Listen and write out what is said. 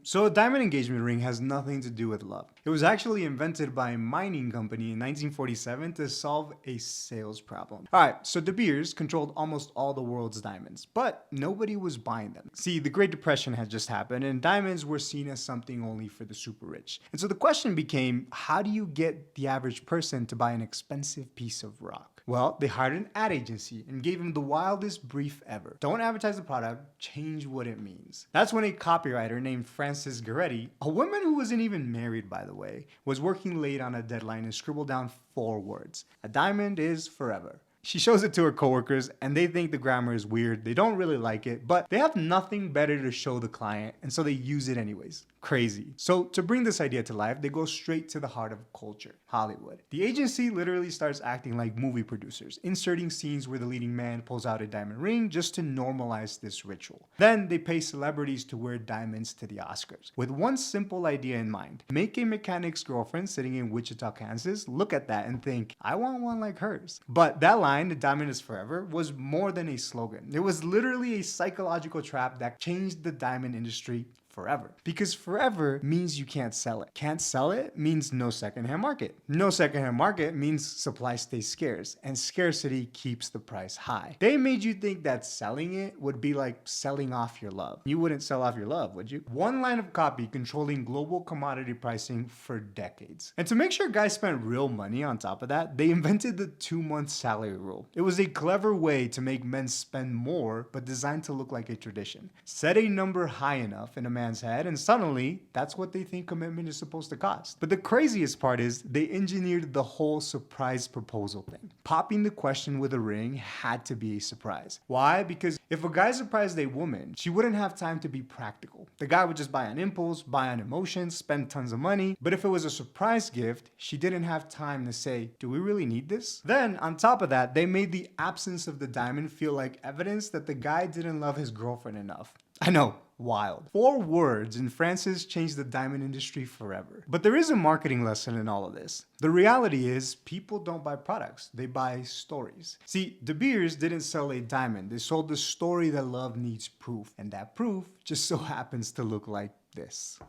So a diamond engagement ring has nothing to do with love. It was actually invented by a mining company in 1947 to solve a sales problem. Alright, so De Beers controlled almost all the world's diamonds, but nobody was buying them. See, the Great Depression had just happened and diamonds were seen as something only for the super rich. And so the question became, how do you get the average person to buy an expensive piece of rock? Well, they hired an ad agency and gave him the wildest brief ever. Don't advertise the product, change what it means. That's when a copywriter named Frances Goretti, a woman who wasn't even married by the way, was working late on a deadline and scribbled down 4 words. A diamond is forever. She shows it to her coworkers and they think the grammar is weird, they don't really like it, but they have nothing better to show the client and so they use it anyways. Crazy. So to bring this idea to life, they go straight to the heart of culture, Hollywood. The agency literally starts acting like movie producers, inserting scenes where the leading man pulls out a diamond ring just to normalize this ritual. Then they pay celebrities to wear diamonds to the Oscars, with one simple idea in mind. Make a mechanic's girlfriend sitting in Wichita, Kansas, look at that and think, I want one like hers. But that line, the diamond is forever, was more than a slogan. It was literally a psychological trap that changed the diamond industry forever. Because forever means you can't sell it. Can't sell it means no secondhand market. No secondhand market means supply stays scarce, and scarcity keeps the price high. They made you think that selling it would be like selling off your love. You wouldn't sell off your love, would you? One line of copy controlling global commodity pricing for decades. And to make sure guys spent real money on top of that, they invented the 2-month salary rule. It was a clever way to make men spend more, but designed to look like a tradition. Set a number high enough in a man's head and suddenly that's what they think commitment is supposed to cost. But the craziest part is they engineered the whole surprise proposal thing. Popping the question with a ring had to be a surprise. Why? Because if a guy surprised a woman, she wouldn't have time to be practical. The guy would just buy on impulse, buy on emotions, spend tons of money. But if it was a surprise gift, she didn't have time to say, do we really need this? Then on top of that, they made the absence of the diamond feel like evidence that the guy didn't love his girlfriend enough. I know, wild. 4 words and Frances changed the diamond industry forever. But there is a marketing lesson in all of this. The reality is people don't buy products, they buy stories. See, De Beers didn't sell a diamond, they sold the story that love needs proof. And that proof just so happens to look like this.